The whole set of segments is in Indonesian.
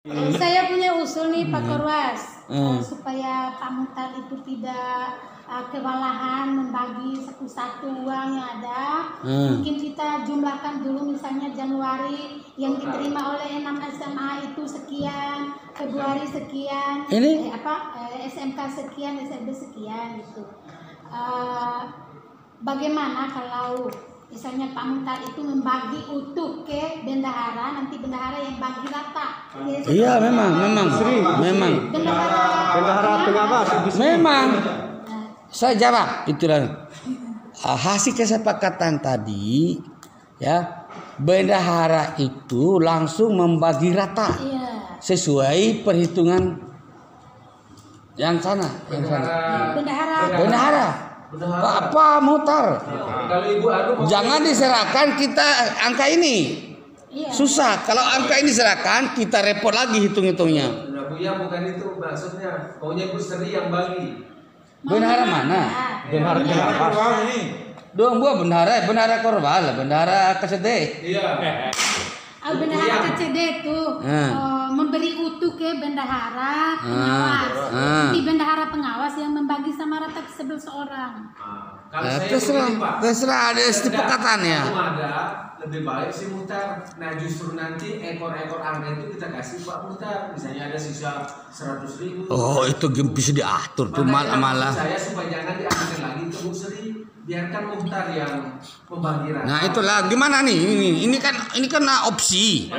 Saya punya usul nih Pak Korwas, supaya Pak Muhtar itu tidak kewalahan membagi satu-satu uang yang ada. Mungkin kita jumlahkan dulu, misalnya Januari yang diterima oleh 6 SMA itu sekian, Februari sekian, SMK sekian, SLB sekian gitu. Bagaimana kalau misalnya Pak Muhtar itu membagi utuh ke bendahara, nanti bendahara yang bagi rata. Iya, memang. Bendahara pengawas. Memang. Saya jawab itulah hasil kesepakatan tadi, ya. Bendahara itu langsung membagi rata. Iya. Sesuai perhitungan yang sana. Bendahara. Pak Muhtar, jangan diserahkan kita angka ini. Iya. Susah. Kalau angka ini diserahkan, kita repot lagi hitung-hitungnya. Ya bukan itu maksudnya. Maunya Ibu Sri yang bagi. Bendahara mana? Bendahara ini. Dua buah bendahara Korbal, bendahara KCD. Iya. Bendahara KCD itu memberi utuh ke bendahara pengawas. Nanti bendahara pengawas yang membagi sama rata ke 11 orang. Terserah ada kesepakatan ya. Ada lebih baik si Muhtar. Nah justru nanti ekor-ekor angka itu kita kasih Pak Muhtar. Misalnya ada sisa 100.000. Oh itu bisa diatur tuh malah. Saya supaya jangan diambil lagi ke Bu Sri. Biarkan Muhtar yang membagi rata. Nah itulah gimana nih ini kan opsi.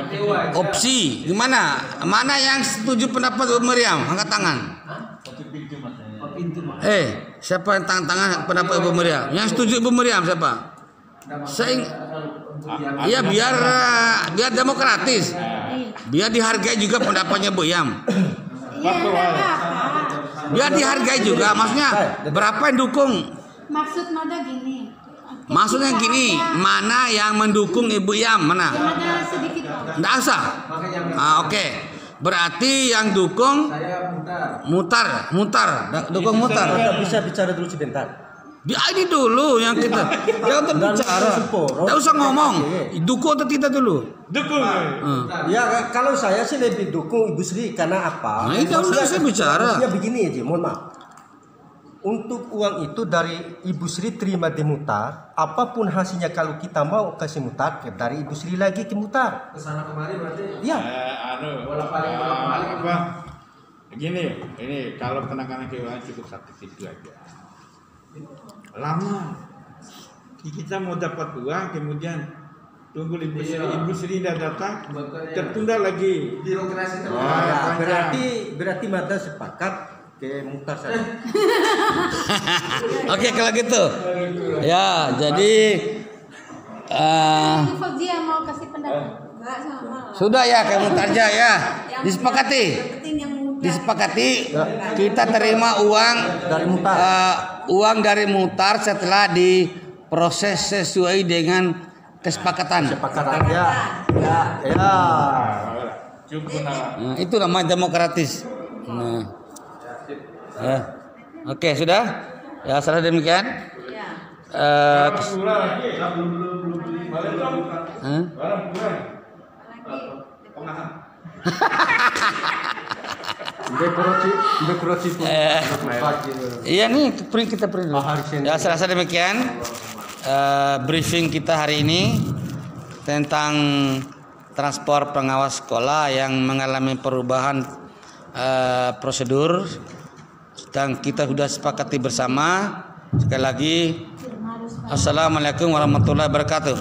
Opsi gimana? Mana yang setuju pendapat Bu Meriam? Angkat tangan. Siapa yang tangan pendapat Bu Meriam? Yang setuju Bu Meriam siapa? Iya biar demokratis. Biar dihargai juga pendapatnya Bu Yam. Biar dihargai juga. Maksudnya berapa yang dukung? Maksudnya gini, mana yang mendukung Ibu Yam? Mana? Yang ada sedikit. Nggak usah. Oke. Berarti yang dukung Muhtar. Dukung Muhtar. Bisa bicara dulu sebentar. Ini dulu yang kita. Jangan bicara. Nggak usah ngomong. Dukung atau tidak dulu? Dukung. Ya kalau saya sih lebih dukung Ibu Sri karena apa? Nah, itu udah saya bicara. Maksudnya begini aja, mohon maaf. Untuk uang itu dari Ibu Sri terima di Muhtar, apapun hasilnya kalau kita mau kasih Muhtar, dari Ibu Sri lagi ke Muhtar. Kesana kemari berarti. Iya. Begini, ini kalau penanganan keuangan cukup satu itu aja. Lama. Kita mau dapat uang, kemudian tunggu Ibu Sri tidak datang, tertunda lagi. Birokrasi Berarti Mada sepakat ke Muhtar saja. Oke kalau gitu. Ya jadi Fauzia mau kasih pendapat. sudah ya ke Muhtar aja ya. Disepakati kita terima uang Dari Muhtar. Uang dari Muhtar setelah diproses sesuai dengan kesepakatan. Ya. Nah, itu namanya demokratis. Nah. Oke sudah ya salah demikian. Iya nih kita print dulu. Ya salah demikian briefing kita hari ini tentang transport pengawas sekolah yang mengalami perubahan prosedur. Dan kita sudah sepakati bersama. Sekali lagi Assalamualaikum warahmatullahi wabarakatuh.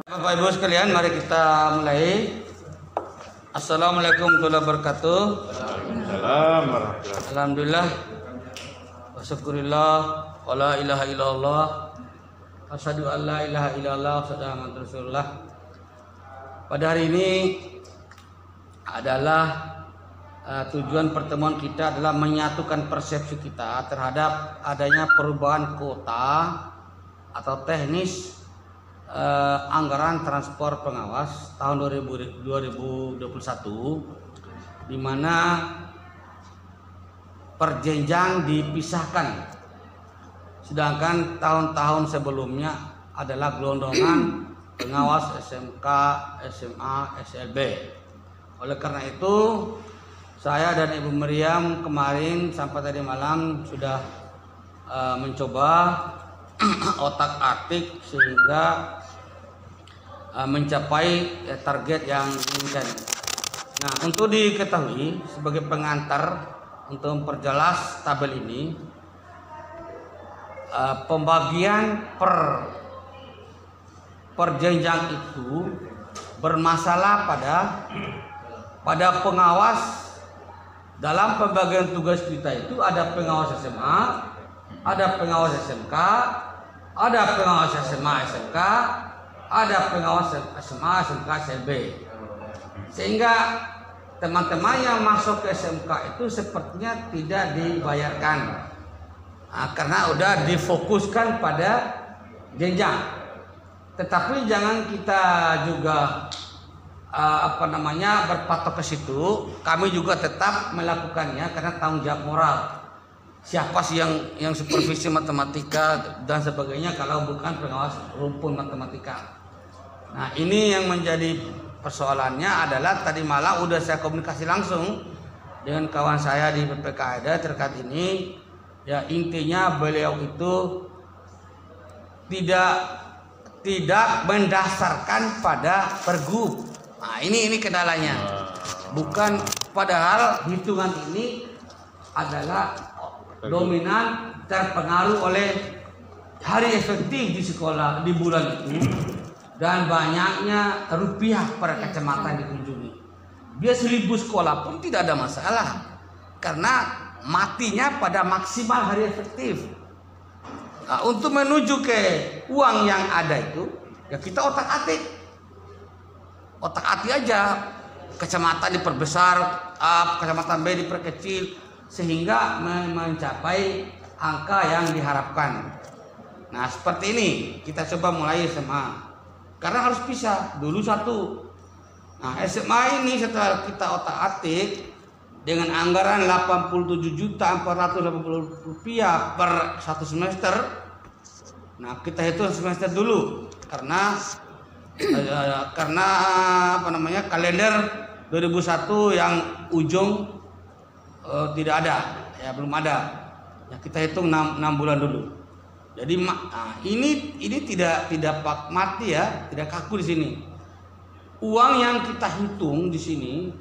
Bapak Ibu sekalian, mari kita mulai. Assalamualaikum warahmatullahi wabarakatuh. Alhamdulillah wa syukurillah wa la ilaha illallah asyhadu an la ilaha illallah wa asyhadu anna rasulullah. Pada hari ini adalah tujuan pertemuan kita adalah menyatukan persepsi kita terhadap adanya perubahan kuota atau teknis anggaran transport pengawas tahun 2021 di mana per jenjang dipisahkan, sedangkan tahun-tahun sebelumnya adalah gelondongan pengawas SMK, SMA, SLB. Oleh karena itu, saya dan Ibu Meriam kemarin sampai tadi malam sudah mencoba otak-atik sehingga mencapai target yang diinginkan. Nah, untuk diketahui sebagai pengantar untuk memperjelas tabel ini, pembagian per jenjang itu bermasalah pada pengawas. Dalam pembagian tugas kita itu ada pengawas SMA, ada pengawas SMK, ada pengawas SMA SMK, ada pengawas SMA SMK SLB. Sehingga teman-teman yang masuk ke SMK itu sepertinya tidak dibayarkan. Karena udah difokuskan pada jenjang. Tetapi jangan kita juga berpatok ke situ. Kami juga tetap melakukannya karena tanggung jawab moral. Siapa sih yang supervisi matematika dan sebagainya kalau bukan pengawas rumpun matematika. Nah, ini yang menjadi persoalannya adalah tadi malam udah saya komunikasi langsung dengan kawan saya di PPKAD terkait ini. Ya, intinya beliau itu tidak mendasarkan pada pergub. Nah, ini kendalanya. Bukan, padahal hitungan ini adalah dominan terpengaruh oleh hari efektif di sekolah di bulan itu dan banyaknya rupiah per kecamatan dikunjungi. Dia 1000 sekolah pun tidak ada masalah karena matinya pada maksimal hari efektif. Nah, untuk menuju ke uang yang ada itu ya kita otak-atik aja, kecamatan diperbesar, kecamatan B diperkecil sehingga mencapai angka yang diharapkan. Nah, seperti ini kita coba mulai SMA karena harus pisah dulu satu. Nah, SMA ini setelah kita otak-atik dengan anggaran Rp87.480.000 per satu semester. Nah, kita hitung semester dulu karena kalender 2001 yang ujung tidak ada, ya belum ada. Ya kita hitung 6 bulan dulu. Jadi ini tidak mati ya, tidak kaku di sini. Uang yang kita hitung di sini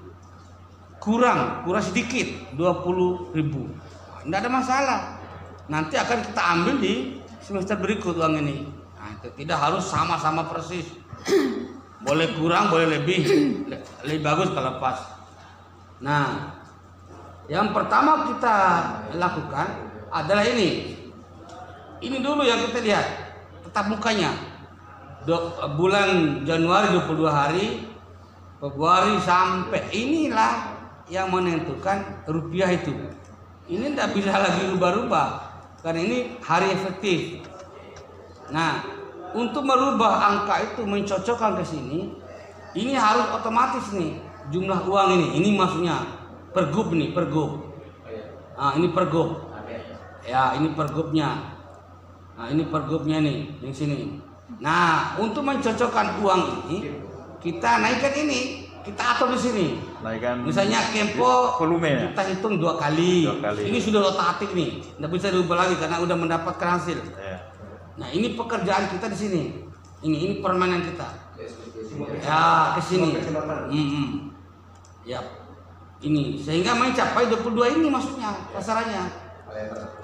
kurang sedikit 20.000. Tidak ada masalah. Nanti akan kita ambil di semester berikut uang ini. Nah, itu tidak harus sama-sama persis. Boleh kurang, boleh lebih bagus kalau pas. Nah, yang pertama kita lakukan adalah ini dulu yang kita lihat tetap mukanya. Bulan Januari 22 hari, Februari sampai inilah yang menentukan rupiah itu. Ini tidak bisa lagi rubah-rubah karena ini hari efektif. Nah, untuk merubah angka itu mencocokkan ke sini, ini harus otomatis nih jumlah uang ini. Ini maksudnya pergub nih, pergub. Nah, ini pergub. Ya, ini pergubnya. Nah, ini pergubnya nih di sini. Nah, untuk mencocokkan uang ini, kita naikkan ini, kita atur di sini. Naikkan. Misalnya Kempo volume kita hitung 2 kali. Ini sudah otak-atik nih, nggak bisa diubah lagi karena udah mendapatkan hasil. Ya. Nah, ini pekerjaan kita di sini. Ini permainan kita. Ya, ke sini. Ya. Ini sehingga mencapai 22 ini maksudnya sasarannya.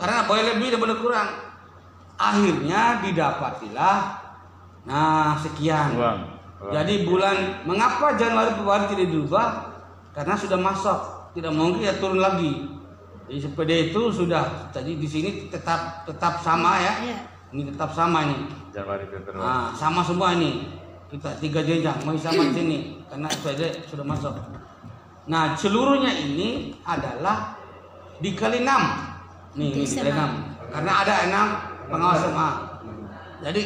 Karena boleh lebih dan boleh kurang. Akhirnya didapatilah sekian. Uang. Jadi bulan mengapa Januari Februari tidak dirubah? Karena sudah masuk, tidak mungkin ya turun lagi. Jadi SPD itu sudah tadi di sini tetap sama ya. Ini tetap sama ini. Januari Februari. Nah, sama semua ini. Kita 3 jenjang masih sama di sini karena SPD sudah masuk. Nah, seluruhnya ini adalah dikali 6. Nih, ini dikali 6. Karena ada 6 pengawas SMA. Jadi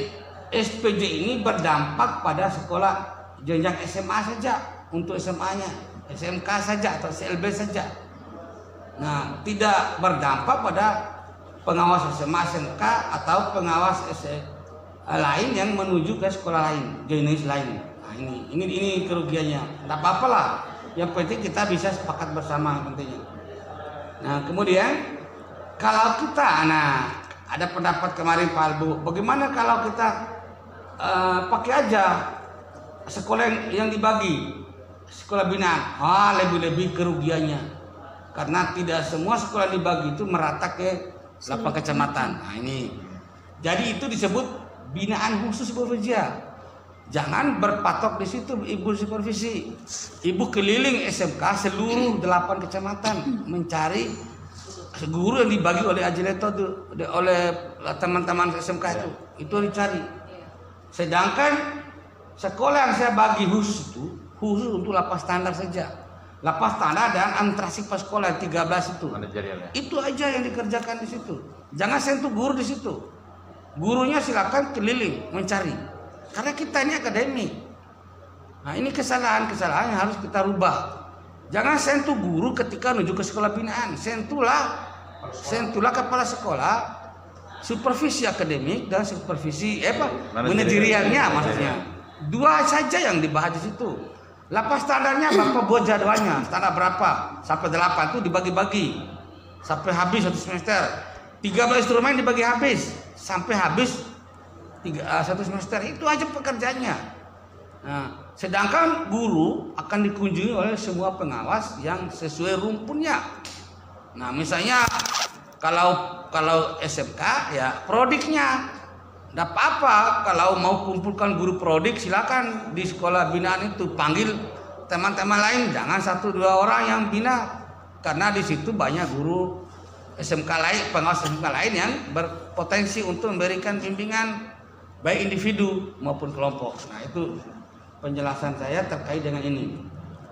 SPJ ini berdampak pada sekolah jenjang SMA saja untuk SMA-nya, SMK saja atau SLB saja. Nah, tidak berdampak pada pengawas SMA, SMK atau pengawas lain yang menuju ke sekolah lain, jenis lain. Nah, ini kerugiannya. Tidak apa-apalah. Yang penting kita bisa sepakat bersama pentingnya. Nah kemudian kalau kita, ada pendapat kemarin Pak Albu, bagaimana kalau kita pakai aja sekolah yang dibagi, sekolah binaan, lebih-lebih kerugiannya, karena tidak semua sekolah dibagi itu merata ke 8 kecamatan. Nah ini, jadi itu disebut binaan khusus supervisia. Jangan berpatok di situ, ibu supervisi. Ibu keliling SMK seluruh 8 kecamatan mencari guru yang dibagi oleh Ajileto itu, oleh teman-teman SMK itu dicari. Sedangkan sekolah yang saya bagi khusus untuk lapas standar saja. Lapas standar dan administrasi pas sekolah 13 itu. Itu aja yang dikerjakan di situ. Jangan sentuh guru di situ. Gurunya silakan keliling mencari. Karena kita ini akademik. Nah ini kesalahan-kesalahan yang harus kita rubah. Jangan sentuh guru ketika menuju ke sekolah binaan. Sentuhlah kepala sekolah, supervisi akademik dan supervisi manajerialnya maksudnya. Dua saja yang dibahas di situ. Lapas standarnya Bapak buat jadwalnya, standar berapa sampai 8 itu dibagi-bagi sampai habis 1 semester. 13 instrumen dibagi habis sampai habis 1 semester, itu aja pekerjaannya. Nah, sedangkan guru akan dikunjungi oleh semua pengawas yang sesuai rumpunnya. Nah, misalnya kalau SMK ya prodiknya, tidak apa-apa kalau mau kumpulkan guru prodik silakan di sekolah binaan itu panggil teman-teman lain, jangan 1-2 orang yang bina, karena di situ banyak guru SMK lain, pengawas SMK lain yang berpotensi untuk memberikan bimbingan baik individu maupun kelompok. Nah itu penjelasan saya terkait dengan ini,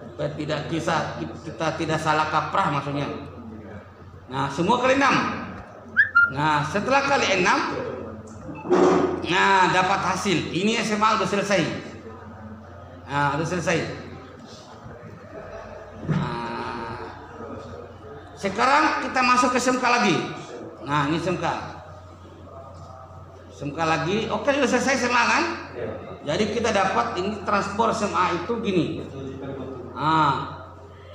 supaya kita tidak salah kaprah maksudnya. Nah semua kali 6. Nah setelah kali 6, nah dapat hasil. Ini SMA udah selesai. Nah udah selesai. Nah, sekarang kita masuk ke SMK lagi. Nah ini SMK lagi, oke sudah selesai SMA kan? Jadi kita dapat ini transport SMA itu gini.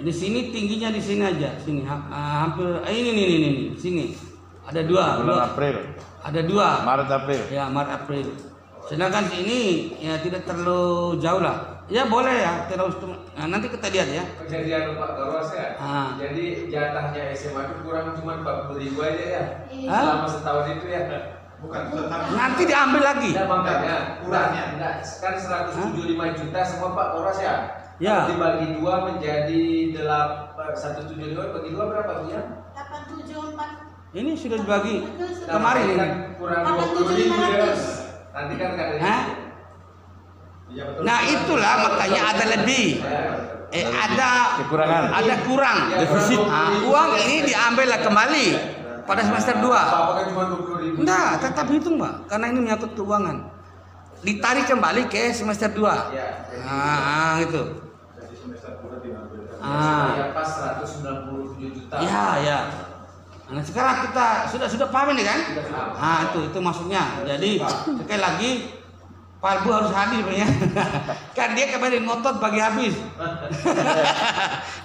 Di sini tingginya di sini aja, sini hampir ini sini. Ada 2. Bulan April. Ada 2. Maret April. Ya Maret April. Sedangkan ini ya tidak terlalu jauh lah. Ya boleh ya, terus nanti kita lihat ya. Kejadian Pak Karwas ya. Jadi jatahnya SMA itu kurang cuma 40.000 aja ya. Selama setahun itu ya. Bukan nanti diambil lagi. Ya makanya kurangnya kan 175 juta semua Pak Karwas ya. Ya. Dibagi 2 menjadi 175 bagi 2 berapa tuh ya? 874. Ini sudah dibagi kemarin ini. Kan kurang 20.000 ya. Nanti kan katanya. Nah itulah makanya ada lebih. Ada kekurangan. Ada kurang. Defisit. Uang ini diambillah kembali pada semester 2. Apakah cuma 20.000? Nah, tetap hitung, Pak, karena ini menyangkut keuangan. Ditarik kembali ke semester 2. Gitu. Ya pas 197 juta. Ya. Nah, sekarang kita sudah paham ini kan? Itu maksudnya. Jadi sekali lagi Pak Albu harus hadir ya. Kan dia kemarin ngotot bagi habis.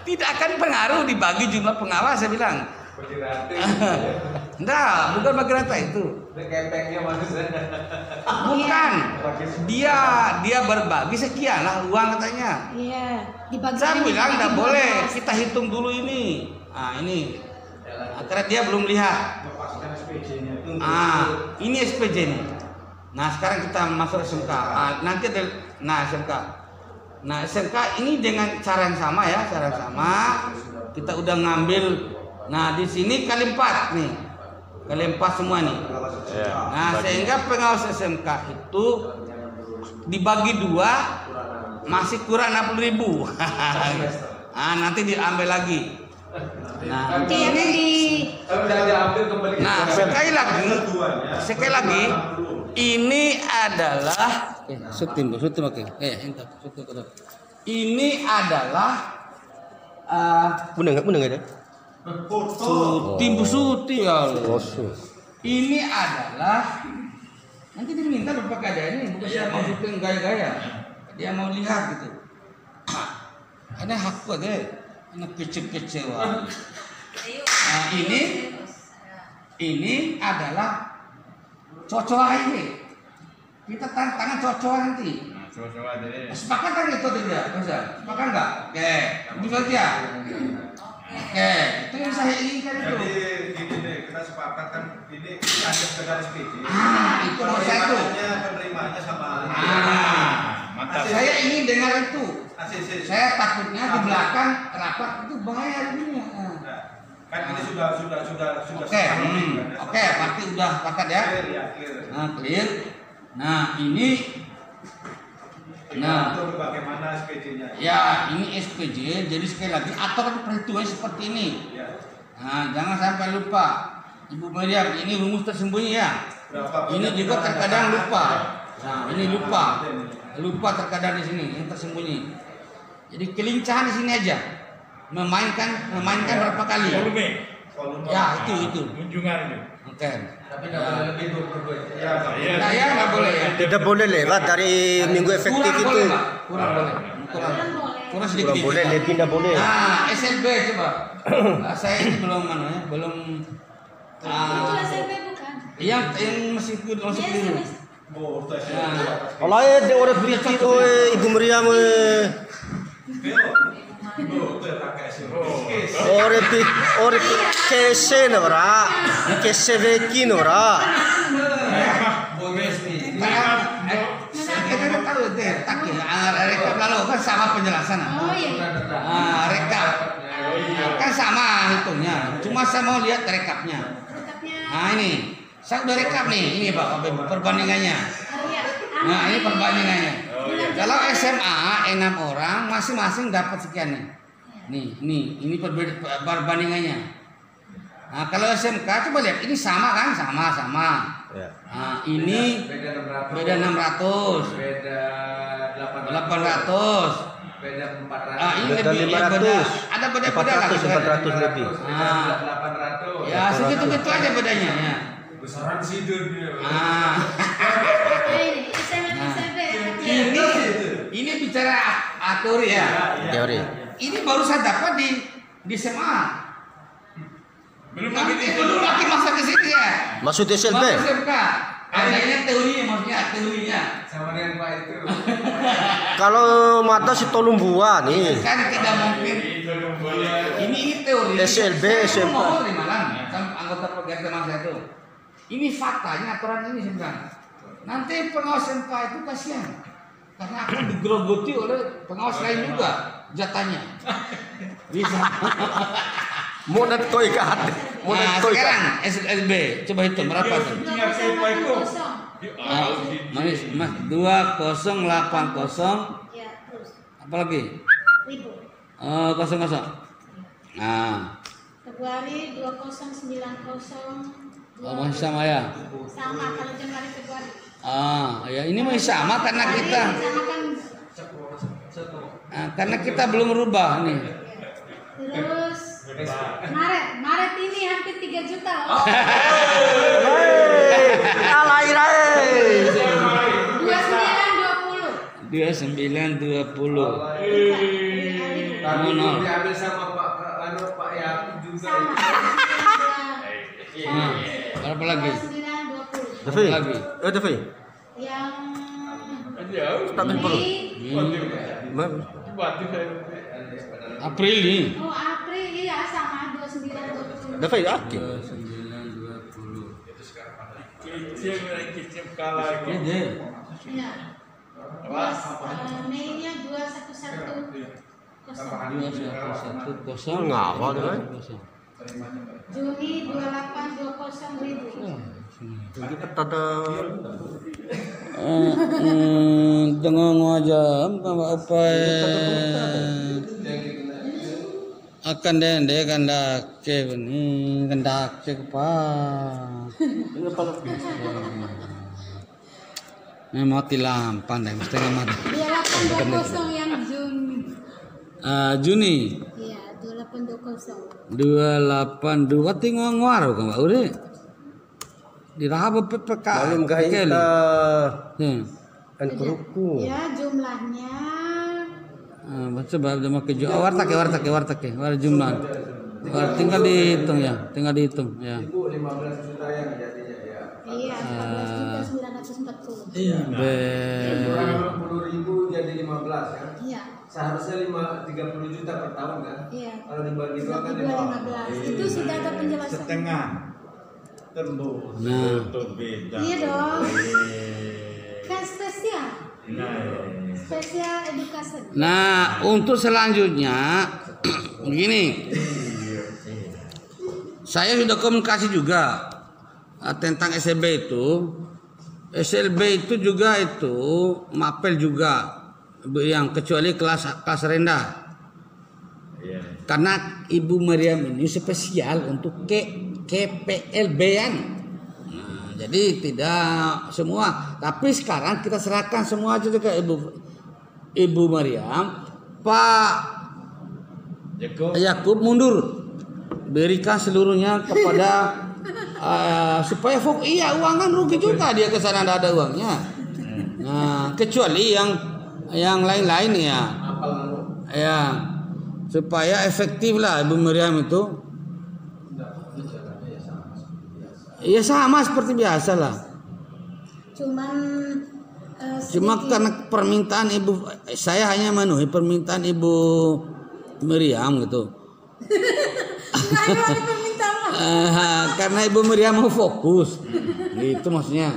Tidak akan pengaruh dibagi jumlah pengawas, saya bilang. Enggak, bukan bagi rata itu. Kepengnya maksudnya. Bukan. Dia berbagi sekian lah uang katanya. Iya, dibagi. Saya bilang enggak boleh, kita hitung dulu ini. Ini. Karena dia belum lihat. Ini SPJ nih. Nah, sekarang kita masuk SMK. Nanti ada SMK. Nah, SMK ini dengan cara yang sama ya, Kita udah ngambil. Nah, di sini kali 4 nih. Kali 4 semua nih. Nah, sehingga pengawas SMK itu dibagi 2 masih kurang 60.000. Nanti diambil lagi. Nah, ini sekali lagi ini adalah ini adalah ini adalah nanti diminta berapa keadaan ini, bukan saya mau syuting gaya-gaya, dia mau lihat gitu. Ada hak aja. Anak kecil-kecil. Nah, ini adalah cocokan ini. Kita tangan cocokan nanti. Coba deh. Sepakat kan itu tidak? Bisa? Sepakat nggak? Oke, itu saja. Oke, itu yang saya inginkan itu. Jadi gini deh, kita sepakat kan ini ada sekedar SPJ. Itu nomor satu. Penerimanya sama. Mantap. Saya ingin dengar itu. ACC. Saya takutnya di belakang rapat itu bahaya ini. Kan ini sudah. Oke, pasti udah sepakat ya. Clear. Nah, clear. Nah, ini. Nah, Itu bagaimana SPJ-nya? ya ini SPJ. Jadi sekali lagi aturan perhitungan seperti ini. Ya. Nah, jangan sampai lupa. Ibu Meriam, ini rumus tersembunyi ya. Ini juga terkadang lupa. Nah, ini lupa terkadang di sini yang tersembunyi. Jadi kelincahan di sini aja. Memainkan berapa kali? Volume. Ya, itu. Kunjungan itu. Oke. Tapi nggak boleh lebih 22. Nah, ya nggak boleh ya. Tidak boleh lewat dari minggu efektif Kurang itu. boleh, Pak. Kurang boleh. Kurang sedikit. Kurang boleh, lebih tidak boleh. Nah, SLB coba. Saya ini belum belum. Itu SMP bukan? Yang masih keliru. Kalau ada orang beriti Ibu Meriam Ore kese nora, kese veki nora. Kita tahu deh, tak ya. Rekap lalu kan sama penjelasan. Oh iya. Rekap kan sama hitungnya. Cuma saya mau lihat rekapnya. Nah ini, saya udah rekap nih. Ini Pak, perbandingannya. Nah ini perbandingannya. Kalau SMA 6 orang masing-masing dapat sekian nih. Ini perbandingannya. Nah, kalau SMK coba lihat ini sama kan? Sama. Ya. Nah, ini beda 600. Beda 800. Beda 400. Ah, ini Beda lebih 500. ada beda-beda lah. 400 lebih. Ah, 800. ya segitu-gitu aja bedanya ya. Besaran sidur dia. Ah, ini bicara teori ya. Teori. Ini baru saya dapat di SMA. Belum lagi belum lagi masa ke sini ya. Maksud SLB? Masuk SMK. Adanya teorinya teorinya. Sama dengan Pak itu. Kalau mata si Tolumbuan nih. Kan tidak mungkin. Ini teori. SLB, Saya SMK. mau dari mana? Sama anggota PGRT saya itu. Ini faktanya aturan ini sebenarnya. Nanti pengawas SMK itu kasihan. Karena akan digerogoti oleh pengawas lain juga jatahnya. Bisa. Mau toy kan? Nah, sekarang SLB coba hitung berapa tuh? Mas 2080. Ya, terus. Apa lagi? 1000. 00. Nah, Februari 2090. masih sama ya? Sama kalau Januari Februari. Ya ini masih sama karena kita karena kita belum merubah nih. Terus Maret ini hampir 3 juta loh. Alairai. 2920. Tapi diambil sama Pak Yakub juga. Sama. Berapa lagi? 2920. Devi. Lagi. Devi. Yang Tak perlu. April nih. Oh, April iya sama 2920. Devi aki. 2920. Kicim kalah. Ini. Iya. Terus Mei-nya 211. 2110. Ngapa tuh? Juni 2820.000. Kita tada Tengah ngajam apa akan dende kandake ini kandake apa mati lampan deh setengah mati 2820 yang Juni. Juni Iya, 2820. 282 tinggal ngaruh kan Mbak Uri di rahab PPK malum kita ya. kan keruku. Ya, jumlahnya Coba udah mau keju. Wartake jumlah. Tinggal dihitung ya. Ibu 15 juta yang jadinya ya. Iya, 14.940. Iya. Kurang 60.000 jadi 15 kan? Iya. Seharusnya 30 juta per tahun kan? Iya. Kalau dibagi dua kan 15. Itu sudah ada penjelasan. Setengah. Tembus. Nah. Beda. Iya dong. Kan spesial. Nah. Spesial edukasi. Nah, untuk selanjutnya begini. Saya sudah komunikasi juga tentang SLB itu. SLB itu juga itu mapel juga yang kecuali kelas rendah. Karena Ibu Maryam ini spesial untuk KPLB-an. Nah, jadi tidak semua, tapi sekarang kita serahkan semua aja ke Ibu Maryam. Pak Yakub mundur, berikan seluruhnya kepada supaya iya uang kan rugi juga dia ke sana ada uangnya. Nah, kecuali yang lain-lain ya supaya efektif lah Ibu Maryam itu. Iya sama seperti biasa lah. Cuma karena permintaan saya hanya memenuhi permintaan Ibu Maryam gitu. Karena Ibu Maryam mau fokus, gitu maksudnya.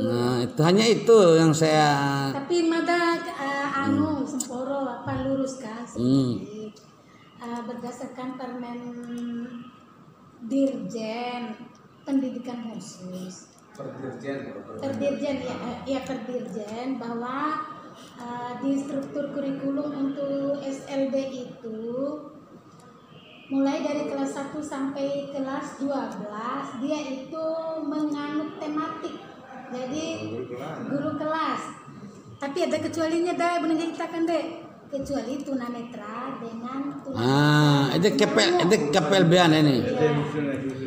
Nah, hanya itu yang saya. Tapi mada semporo luruskan seperti berdasarkan Permen Dirjen Pendidikan Khusus. Perdirjen bahwa di struktur kurikulum untuk SLB itu mulai dari kelas 1 sampai kelas 12 dia itu menganut tematik. Jadi guru kelas. Tapi ada kecualinya benar kita kan kecuali tunanetra dengan tunanetra. Itu KPLB-an ini.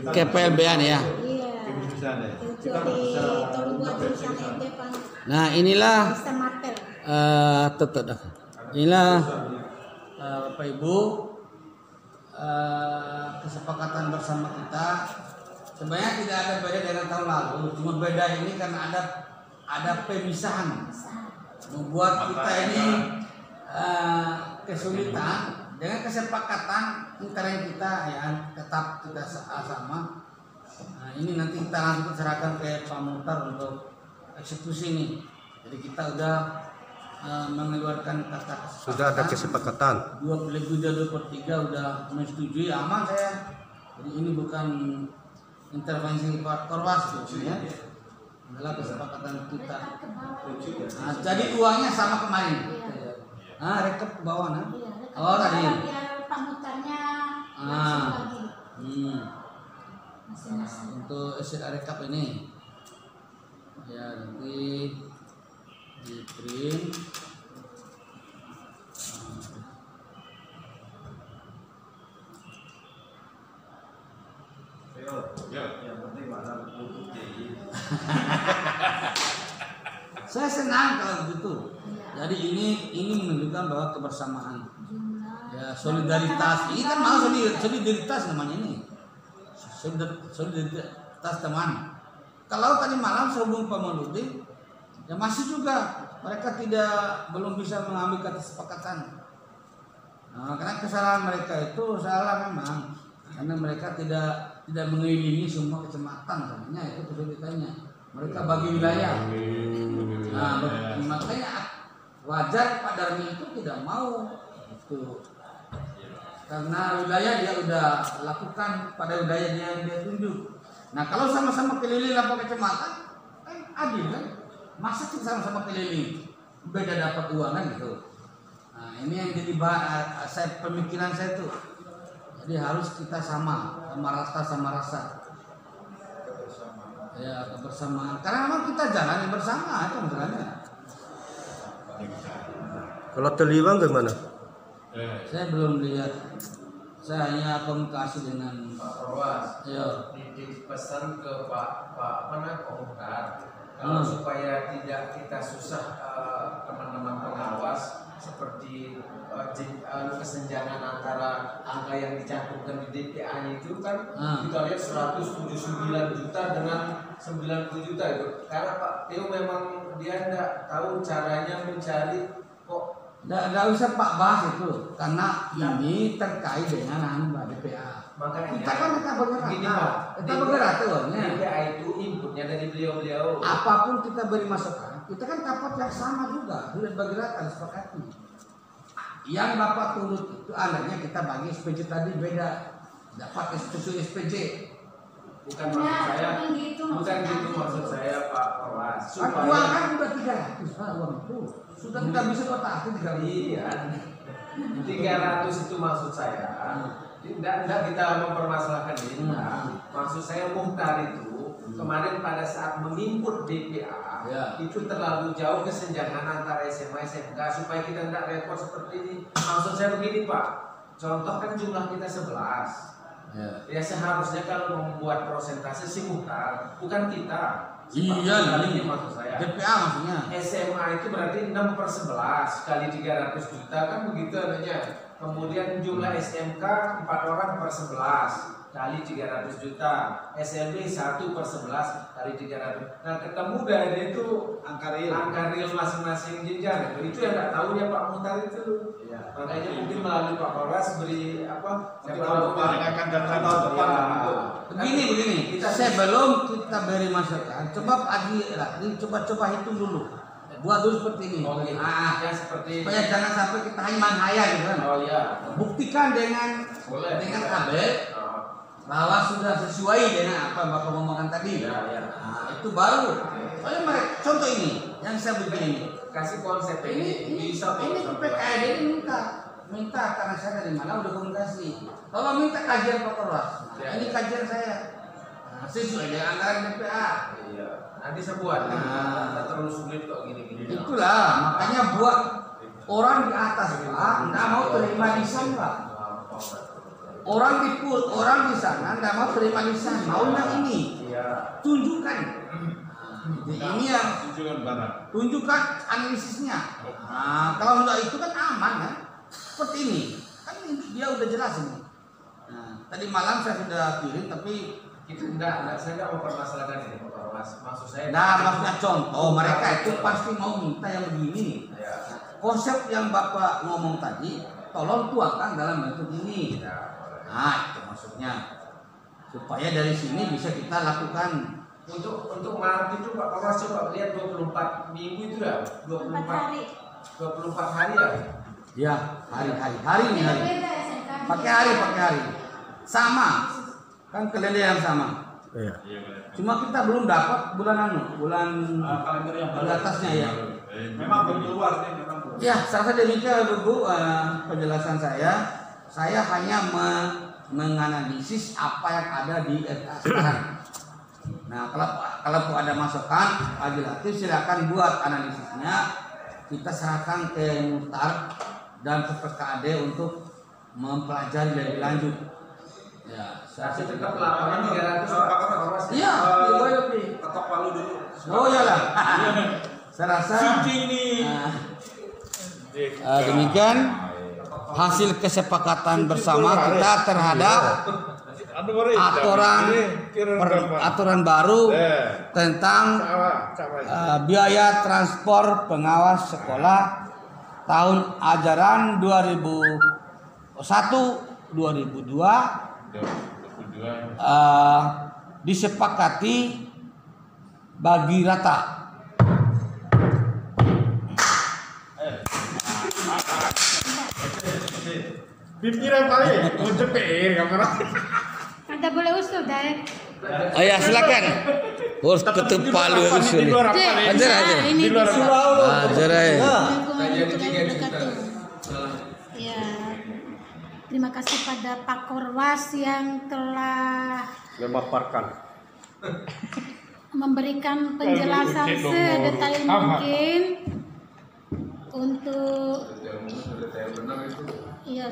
KPLB-an ya. Iya. Kecuali tolong buat jurusan Nah, inilah inilah Bapak Ibu kesepakatan bersama kita. Sebenarnya tidak ada beda dengan tahun lalu, cuma beda ini karena ada pemisahan membuat kita ini kesulitan dengan kesepakatan antara kita ya tetap kita sama. Nah, ini nanti kita langsung serahkan ke Pak Muhtar untuk eksekusi ini. Jadi kita udah mengeluarkan kata kesepakatan. Sudah ada kesepakatan. 2/3 udah menyetujui, aman saya. Jadi ini bukan intervensi Pak Korwas gitu ya. Adalah kesepakatan kita. Nah, jadi uangnya sama kemarin. Rekap ke bawah nah. Oh tadi. Biar Pak Muhtarnya untuk rekap ini ya nanti di print. Yang penting mana Saya senang kalau begitu. Jadi ini menunjukkan bahwa kebersamaan, ya solidaritas. Ini kan mau solidaritas namanya ini. Solidaritas teman. Kalau tadi malam sehubung Pak Mauludi, ya masih juga mereka belum bisa mengambil kesepakatan. Nah, karena kesalahan mereka itu salah memang, karena mereka tidak mengelilingi semua kecamatan, sebenarnya itu kesulitannya. Mereka bagi wilayah. Nah, makanya wajar Pak Darmi itu tidak mau itu. Karena wilayah dia udah lakukan pada wilayah dia tunjuk. Nah, kalau sama-sama keliling 8 kecamatan, adil kan? Masa kita sama-sama keliling beda dapat uang kan gitu. Nah, ini yang jadi pemikiran saya tuh. Jadi harus kita sama rasa. Ya, kebersamaan. Karena memang kita jalan bersama itu masalahnya. Kalau terliwang gimana? Saya belum lihat. Saya hanya komunikasi dengan Pak Korwas. Ya. Titip pesan ke Pak Muhtar. Kalau supaya tidak kita susah teman-teman pengawal Polwas seperti kesenjangan antara angka yang dicantumkan di DPA-nya itu kan kita lihat 179 juta dengan 90 juta itu. Karena Pak Teo memang dia tidak tahu caranya mencari kok. Nggak usah Pak bahas itu, karena ini terkait dengan DPA. Makanya Kita kan bergerak, gini, Pak. kita bergerak tuh. DPA itu inputnya dari beliau-beliau. Apapun kita beri masukan, kita kan dapat yang sama juga, bagi rata sepakati. Yang Bapak turut itu anaknya kita bagi SPJ tadi beda, dapat susu SPJ. Bukan maksud saya, bukan gitu maksud saya Pak Polwas. Kan uang kan udah 300 Pak, uang itu sudah kita bisa kotak 300. Iya, 300 itu maksud saya. Tidak kita mempermasalahkan ini. Maksud saya Muhtar itu kemarin pada saat menginput DPA itu terlalu jauh kesenjangan antara SMA SMK supaya kita tidak repot seperti ini. Maksud saya begini Pak, contoh kan jumlah kita 11. Ya seharusnya kalau membuat prosentase si Muhtar, bukan kita. Iya, ini maksud saya. DPA maksudnya. SMA itu berarti 6/11 kali 300 juta kan begitu adanya. Kemudian jumlah SMK 4 orang per 11 kali 300 juta. SLB 1/11 kali 300. Nah ketemu dari itu angka real masing-masing jenjang. Itu yang nggak tahunya Pak Muhtar itu. Makanya mungkin melalui Pak Polwas beri apa? Mendengarkan data tahun depan. Begini, sebelum kita beri masukan, coba coba hitung dulu. Buat dulu seperti ini. Ya seperti. Supaya jangan sampai kita hanya menghayal gitu kan. Oh iya. Buktikan dengan tabel bahwa sudah sesuai dengan apa Bapak ngomongkan tadi. Nah, itu baru. Soalnya mereka, contoh ini yang saya begini ini. Kasih konsep ini bisa ini PKD ini minta karena saya dari mana udah komunikasi. Kalau minta kajian Pak Polwas, ini kajian saya. Nah, sesuai dengan anggaran DPA. Iya. Nanti saya buat. Nggak terlalu sulit kok gini-gini. Itulah makanya buat orang di atas Pak nggak mau terima lisan Pak. Orang di sana nggak mau terima lisan, maunya ini. Tunjukkan. Ini yang tunjukkan analisisnya. Nah, kalau enggak itu kan aman kan? Seperti ini. Kan dia udah jelas ini. Nah, tadi malam saya sudah kirim tapi itu saya enggak mempermasalahkan ini Pak Polwas. Maksud saya. Nah, maksudnya contoh mereka itu pasti mau minta yang begini. Konsep yang Bapak ngomong tadi, tolong tuangkan dalam bentuk ini. Nah, itu maksudnya supaya dari sini bisa kita lakukan. Untuk Maret itu Pak Polwas coba lihat 24 minggu itu ya, 24 hari ya. Ya, hari ini. Pakai hari. Sama. Kan kalender yang sama. Iya. Cuma kita belum dapat bulan kalender yang baru atasnya ya. Memang belum keluar nih, memang belum. Ya, saya demikian Bu penjelasan saya. Saya hanya menganalisis apa yang ada di RA sekarang. Nah, kalau ada masukan, legislatif silakan buat analisisnya. Kita serahkan ke Muhtar dan ke PKD untuk mempelajari lebih lanjut. Ya, saya tetap laporan 300 Pak Polwas. Iya, lebih. Ketok palu dulu. Oh iyalah. Saya rasa demikian hasil kesepakatan bersama kita terhadap aturan baru tentang biaya transport pengawas sekolah tahun ajaran 2001-2002 disepakati bagi rata. Pikiran paling mau cepet kamera. Ada boleh usul deh. Oh ya silakan. Harus ketuk palu usul. Ajar. Ini Ajar aja. Ya. Terima kasih pada Pak Korwas yang telah Memaparkan. memberikan penjelasan sedetail mungkin untuk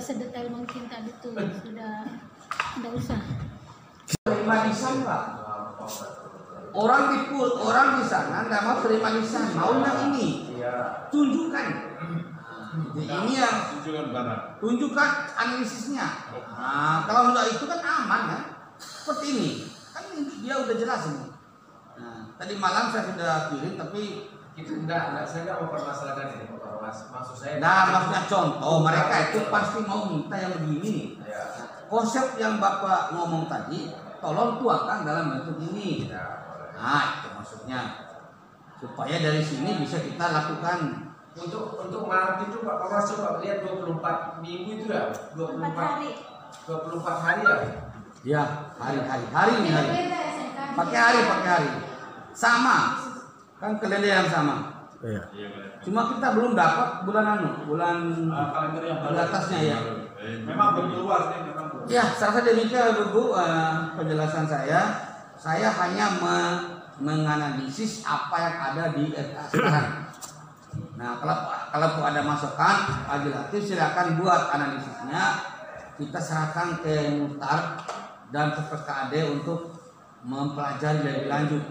sedetail mungkin tadi tuh sudah tidak usah. Terima lisan Pak. Orang di sana nggak mau terima lisan, maunya ini. Tunjukkan. Ini yang tunjukkan analisisnya. Nah, kalau enggak itu kan aman kan? Seperti ini. Kan dia udah jelas ini. Nah, tadi malam saya sudah kirim tapi Itu enggak, saya enggak mau permasalahkan ini, maksud saya. nah, maksudnya contoh mereka itu pasti mau minta yang begini. Ya. Konsep yang Bapak ngomong tadi, tolong tuangkan dalam bentuk ini. Nah, itu maksudnya supaya dari sini bisa kita lakukan. Untuk Maret itu Pak Kapolres coba lihat 24 minggu itu ya, 4 hari. 24 hari ya. Ya, hari ini hari. Beda ya, SMK. Pakai hari. Sama. Kan kalender yang sama. Iya. Cuma kita belum dapat bulan kalender yang di atasnya ya. Memang begitu luas nih, memang. Ya, saya demikian Bu, penjelasan saya. Saya hanya menganalisis apa yang ada di RA sekarang. Nah, kalau ada masukan, legislatif silakan buat analisisnya. Kita serahkan ke Muhtar dan ke PKAD untuk mempelajari lebih lanjut.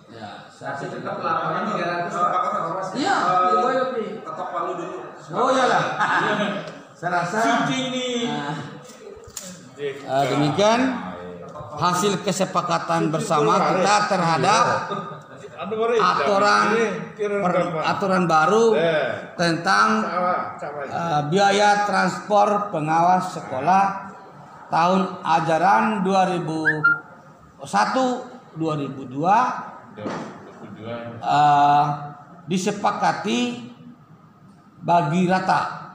Ya, Tapi tetap laporan 300 Pak Kapolres. iya, lebih. Ketok palu dulu. Oh iyalah. Saya rasa demikian hasil kesepakatan bersama kita terhadap aturan baru tentang biaya transport pengawas sekolah tahun ajaran 2001-2002 disepakati bagi rata.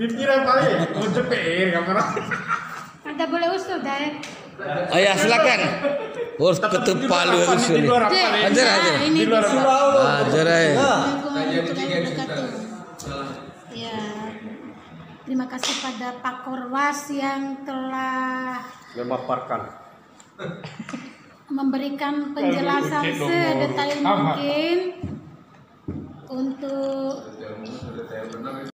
Pikiran paling mau JPR kamera. Ada boleh usul deh. Oh ya, silakan. Harus ketuk palu usul. Ajar. Ini Ajar aja. Ya, terima kasih pada Pak Korwas yang telah Memaparkan. memberikan penjelasan sedetail mungkin untuk